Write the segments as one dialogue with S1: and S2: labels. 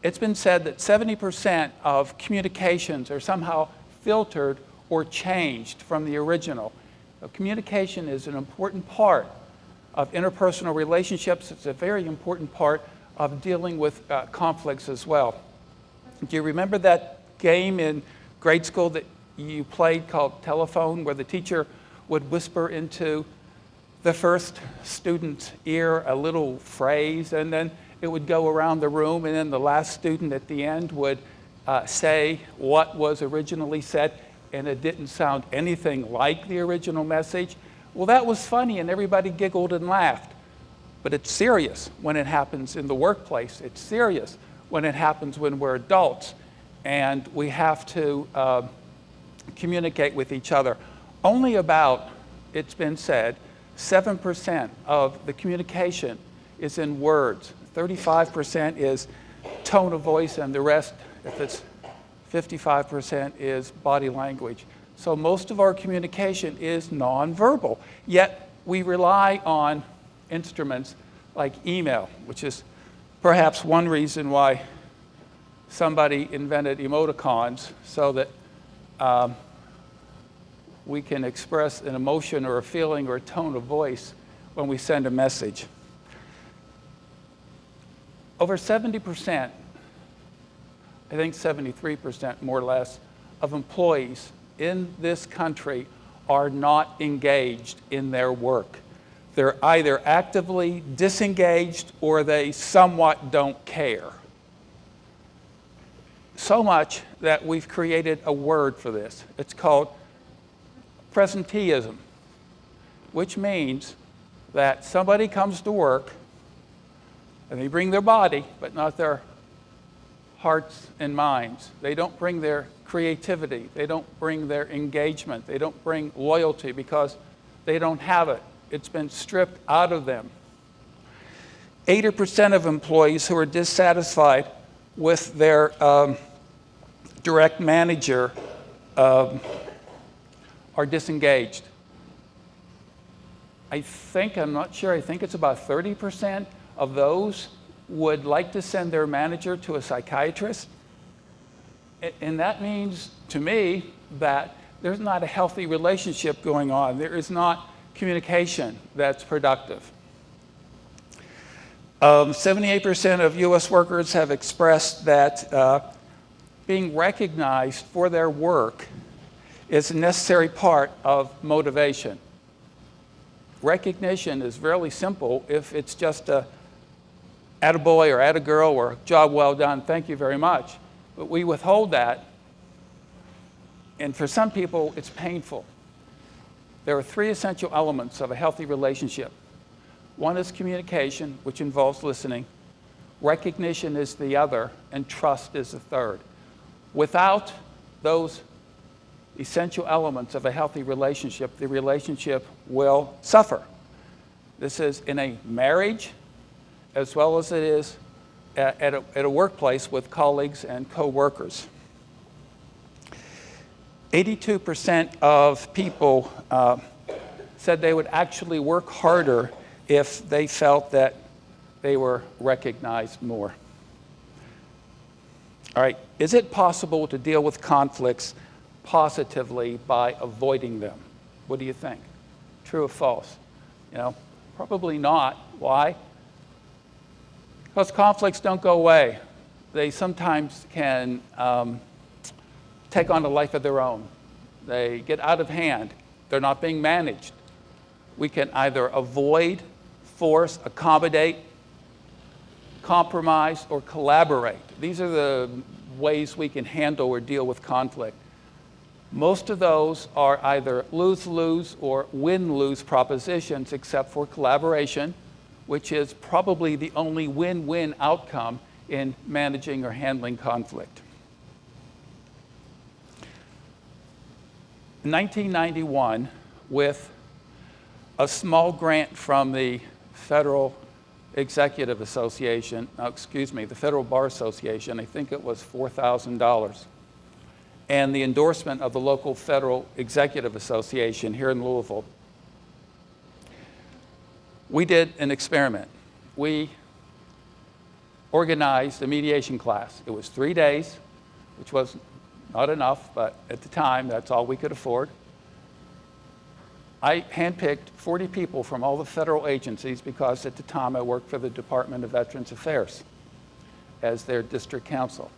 S1: it's been said that 70% of communications are somehow filtered or changed from the original. So communication is an important part of interpersonal relationships. It's a very important part of dealing with conflicts as well. Do you remember that game in grade school that you played called telephone, where the teacher would whisper into the first student's ear a little phrase, and then it would go around the room, and then the last student at the end would say what was originally said, and it didn't sound anything like the original message? Well, that was funny, and everybody giggled and laughed. But it's serious when it happens in the workplace. It's serious when it happens when we're adults, and we have to communicate with each other. Only about, it's been said, 7% of the communication is in words. 35% is tone of voice, and the rest, if it's 55%, is body language. So most of our communication is nonverbal, yet we rely on instruments like email, which is perhaps one reason why somebody invented emoticons, so that we can express an emotion or a feeling or a tone of voice when we send a message. Over 70%, I think 73% more or less, of employees in this country are not engaged in their work. They're either actively disengaged or they somewhat don't care. So much that we've created a word for this. It's called Presenteeism, which means that somebody comes to work and they bring their body, but not their hearts and minds. They don't bring their creativity. They don't bring their engagement. They don't bring loyalty because they don't have it. It's been stripped out of them. 80% of employees who are dissatisfied with their direct manager are disengaged. I'm not sure, I think it's about 30% of those would like to send their manager to a psychiatrist. And that means, to me, that there's not a healthy relationship going on. There is not communication that's productive. 78% of US workers have expressed that being recognized for their work is a necessary part of motivation. Recognition is really simple if it's just a attaboy or attagirl or job well done, thank you very much. But we withhold that, and for some people it's painful. There are three essential elements of a healthy relationship. One is communication, which involves listening. Recognition is the other, and trust is the third. Without those essential elements of a healthy relationship, the relationship will suffer. This is in a marriage, as well as it is at a workplace with colleagues and co-workers. 82% of people said they would actually work harder if they felt that they were recognized more. All right, is it possible to deal with conflicts positively by avoiding them? What do you think? True or false? Probably not. Why? Because conflicts don't go away. They sometimes can take on a life of their own. They get out of hand. They're not being managed. We can either avoid, force, accommodate, compromise, or collaborate. These are the ways we can handle or deal with conflict. Most of those are either lose-lose or win-lose propositions, except for collaboration, which is probably the only win-win outcome in managing or handling conflict. In 1991, with a small grant from the Federal Executive Association, the Federal Bar Association, I think it was $4,000, and the endorsement of the local Federal Executive Association here in Louisville, we did an experiment. We organized a mediation class. It was 3 days, which was not enough, but at the time, that's all we could afford. I handpicked 40 people from all the federal agencies because at the time I worked for the Department of Veterans Affairs as their district counsel.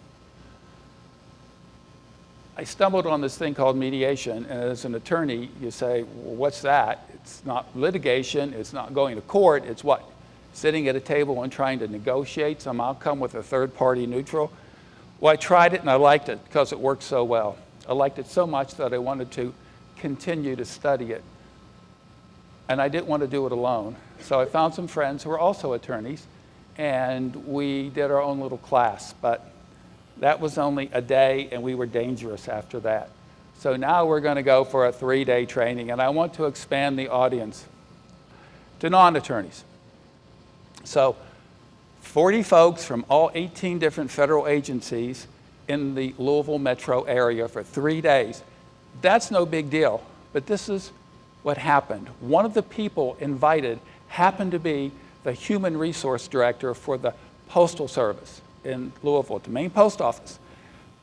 S1: I stumbled on this thing called mediation, and as an attorney, you say, well, what's that? It's not litigation, it's not going to court, it's what? Sitting at a table and trying to negotiate some outcome with a third party neutral? Well, I tried it and I liked it because it worked so well. I liked it so much that I wanted to continue to study it. And I didn't want to do it alone. So I found some friends who were also attorneys, and we did our own little class. But that was only a day, and we were dangerous after that. So now we're going to go for a 3-day training, and I want to expand the audience to non-attorneys. So 40 folks from all 18 different federal agencies in the Louisville metro area for 3 days. That's no big deal, but this is what happened. One of the people invited happened to be the human resource director for the Postal Service in Louisville, the main post office.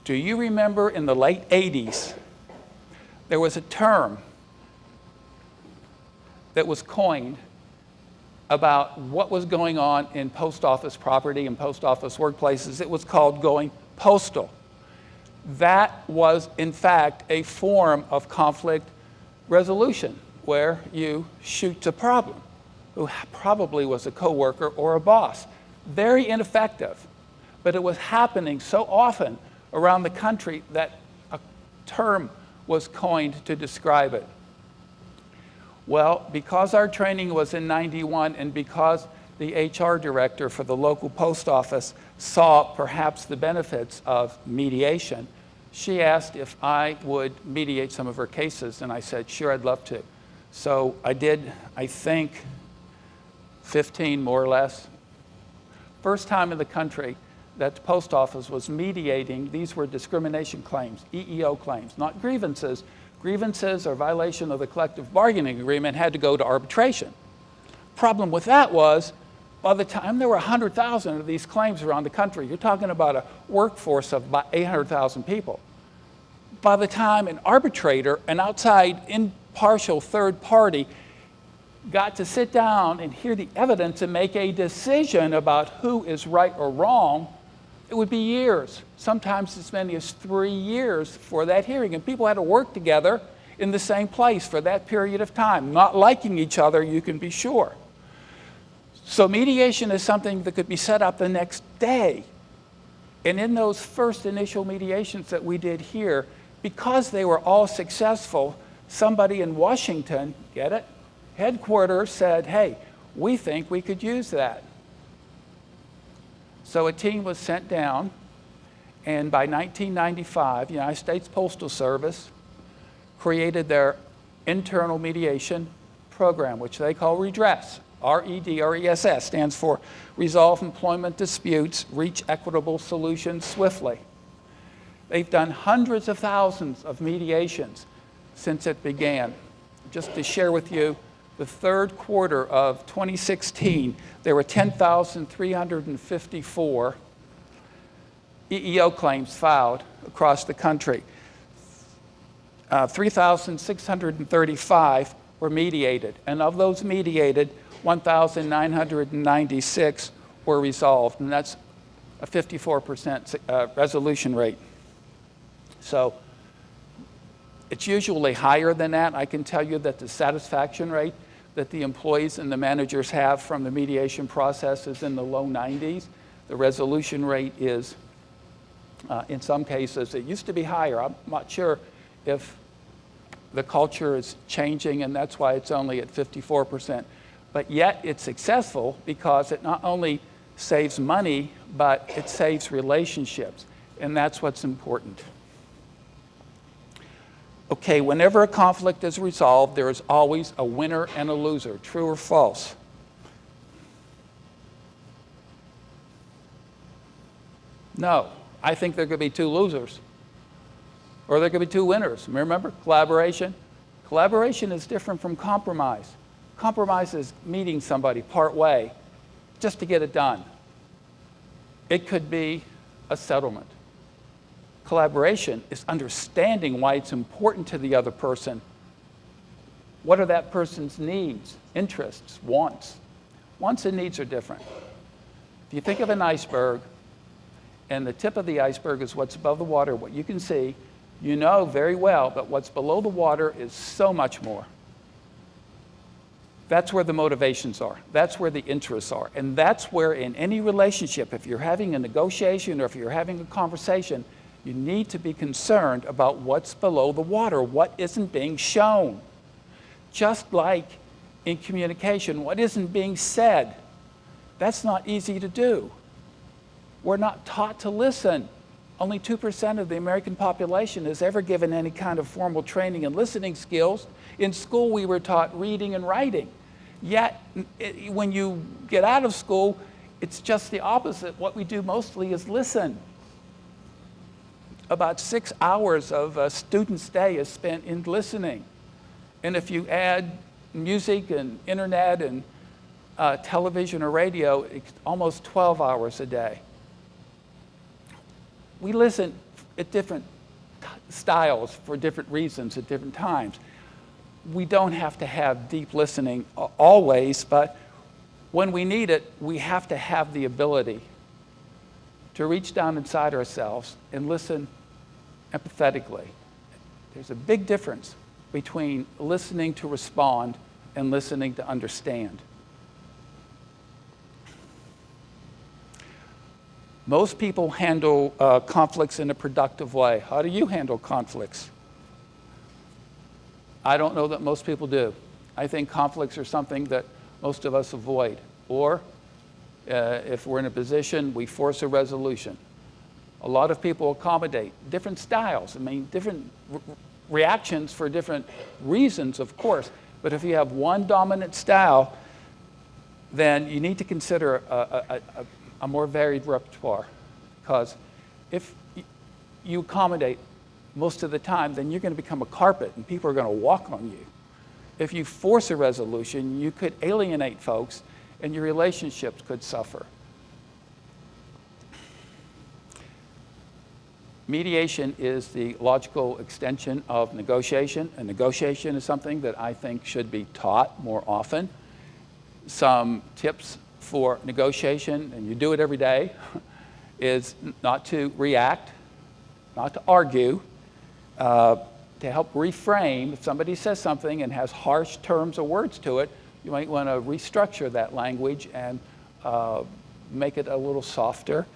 S1: Do you remember in the late 80s, there was a term that was coined about what was going on in post office property and post office workplaces? It was called going postal. That was, in fact, a form of conflict resolution where you shoot the problem, who probably was a coworker or a boss. Very ineffective, but it was happening so often around the country that a term was coined to describe it. Well, because our training was in '91 and because the HR director for the local post office saw perhaps the benefits of mediation, she asked if I would mediate some of her cases, and I said, sure, I'd love to. So I did, I think, 15 more or less. First time in the country that the post office was mediating. These were discrimination claims, EEO claims, not grievances. Grievances or violation of the collective bargaining agreement had to go to arbitration. Problem with that was, by the time there were 100,000 of these claims around the country, you're talking about a workforce of about 800,000 people. By the time an arbitrator, an outside impartial third party, got to sit down and hear the evidence and make a decision about who is right or wrong, it would be years, sometimes as many as 3 years for that hearing. And people had to work together in the same place for that period of time, not liking each other, you can be sure. So mediation is something that could be set up the next day. And in those first initial mediations that we did here, because they were all successful, somebody in Washington, get it? Headquarters said, hey, we think we could use that. So a team was sent down, and by 1995, the United States Postal Service created their internal mediation program, which they call REDRESS. REDRESS stands for Resolve Employment Disputes, Reach Equitable Solutions Swiftly. They've done hundreds of thousands of mediations since it began. Just to share with you, the third quarter of 2016, there were 10,354 EEO claims filed across the country. 3,635 were mediated, and of those mediated, 1,996 were resolved, and that's a 54% resolution rate. So it's usually higher than that. I can tell you that the satisfaction rate that the employees and the managers have from the mediation process is in the low 90s. The resolution rate is, in some cases, it used to be higher. I'm not sure if the culture is changing, and that's why it's only at 54%. But yet it's successful because it not only saves money, but it saves relationships, and that's what's important. Okay, whenever a conflict is resolved, there is always a winner and a loser, true or false? No, I think there could be 2 losers, or there could be 2 winners. Remember, collaboration? Collaboration is different from compromise. Compromise is meeting somebody part way just to get it done. It could be a settlement. Collaboration is understanding why it's important to the other person. What are that person's needs, interests, wants? Wants and needs are different. If you think of an iceberg, and the tip of the iceberg is what's above the water, what you can see, you know very well that what's below the water is so much more. That's where the motivations are. That's where the interests are. And that's where in any relationship, if you're having a negotiation or if you're having a conversation, you need to be concerned about what's below the water, what isn't being shown. Just like in communication, what isn't being said. That's not easy to do. We're not taught to listen. Only 2% of the American population is ever given any kind of formal training in listening skills. In school, we were taught reading and writing. Yet, when you get out of school, it's just the opposite. What we do mostly is listen. About 6 hours of a student's day is spent in listening. And if you add music and internet and television or radio, it's almost 12 hours a day. We listen at different styles for different reasons at different times. We don't have to have deep listening always, but when we need it, we have to have the ability to reach down inside ourselves and listen empathetically. There's a big difference between listening to respond and listening to understand. Most people handle conflicts in a productive way. How do you handle conflicts? I don't know that most people do. I think conflicts are something that most of us avoid. Or if we're in a position, we force a resolution. A lot of people accommodate different styles. I mean, different reactions for different reasons, of course. But if you have one dominant style, then you need to consider a more varied repertoire. Because if you accommodate most of the time, then you're going to become a carpet and people are going to walk on you. If you force a resolution, you could alienate folks and your relationships could suffer. Mediation is the logical extension of negotiation, and negotiation is something that I think should be taught more often. Some tips for negotiation, and you do it every day, is not to react, not to argue, to help reframe. If somebody says something and has harsh terms or words to it, you might want to restructure that language and make it a little softer.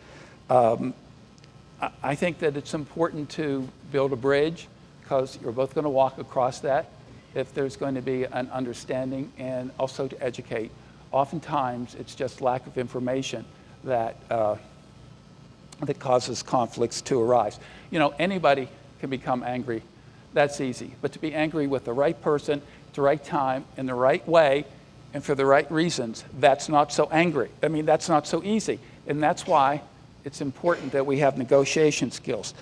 S1: I think that it's important to build a bridge because you're both going to walk across that if there's going to be an understanding, and also to educate. Oftentimes, it's just lack of information that that causes conflicts to arise. You know, anybody can become angry. That's easy. But to be angry with the right person, at the right time, in the right way, and for the right reasons, that's not so angry. I mean, that's not so easy. And that's why it's important that we have negotiation skills.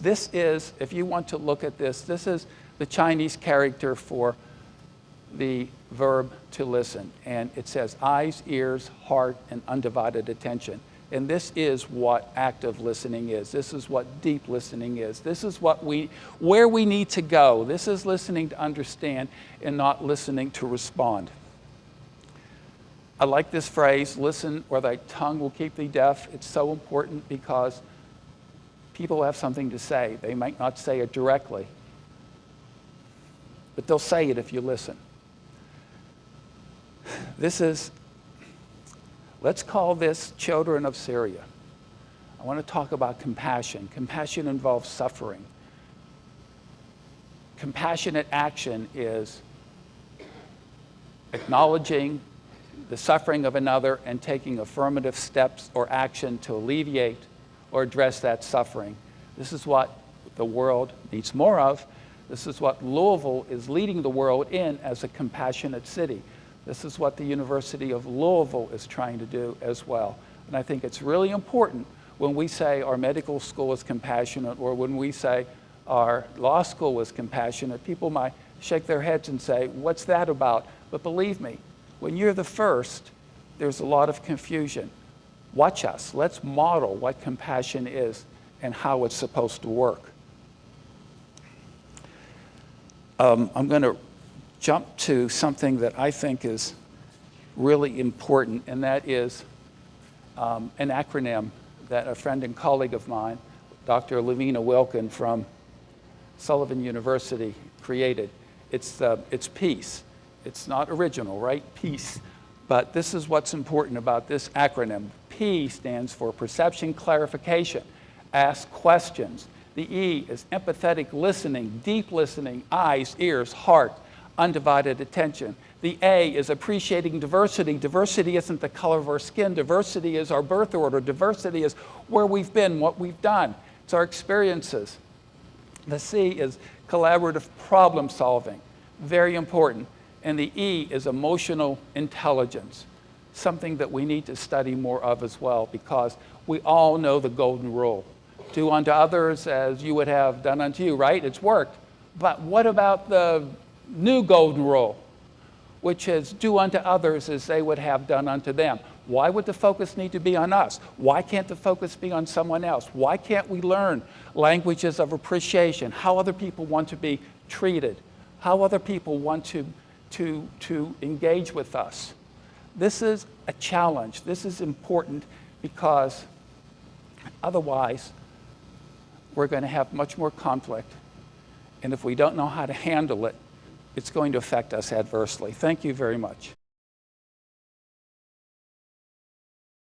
S1: This is, if you want to look at this, this is the Chinese character for the verb to listen. And it says eyes, ears, heart, and undivided attention. And this is what active listening is. This is what deep listening is. This is where we need to go. This is listening to understand and not listening to respond. I like this phrase, listen or thy tongue will keep thee deaf. It's so important because people have something to say. They might not say it directly, but they'll say it if you listen. Let's call this children of Syria. I want to talk about compassion. Compassion involves suffering. Compassionate action is acknowledging the suffering of another and taking affirmative steps or action to alleviate or address that suffering. This is what the world needs more of. This is what Louisville is leading the world in as a compassionate city. This is what the University of Louisville is trying to do as well. And I think it's really important when we say our medical school is compassionate or when we say our law school is compassionate. People might shake their heads and say, what's that about? But believe me, when you're the first, there's a lot of confusion. Watch us. Let's model what compassion is and how it's supposed to work. I'm going to jump to something that I think is really important, and that is an acronym that a friend and colleague of mine, Dr. Lavina Wilkin from Sullivan University, created. It's PEACE. It's not original, right? PEACE. But this is what's important about this acronym. P stands for perception clarification. Ask questions. The E is empathetic listening, deep listening, eyes, ears, heart, undivided attention. The A is appreciating diversity. Diversity isn't the color of our skin. Diversity is our birth order. Diversity is where we've been, what we've done. It's our experiences. The C is collaborative problem solving. Very important. And the E is emotional intelligence, something that we need to study more of as well, because we all know the golden rule. Do unto others as you would have done unto you, right? It's worked. But what about the new golden rule, which is do unto others as they would have done unto them? Why would the focus need to be on us? Why can't the focus be on someone else? Why can't we learn languages of appreciation, how other people want to be treated, how other people want to engage with us? This is a challenge. This is important because otherwise we're going to have much more conflict. And if we don't know how to handle it, it's going to affect us adversely. Thank you very much.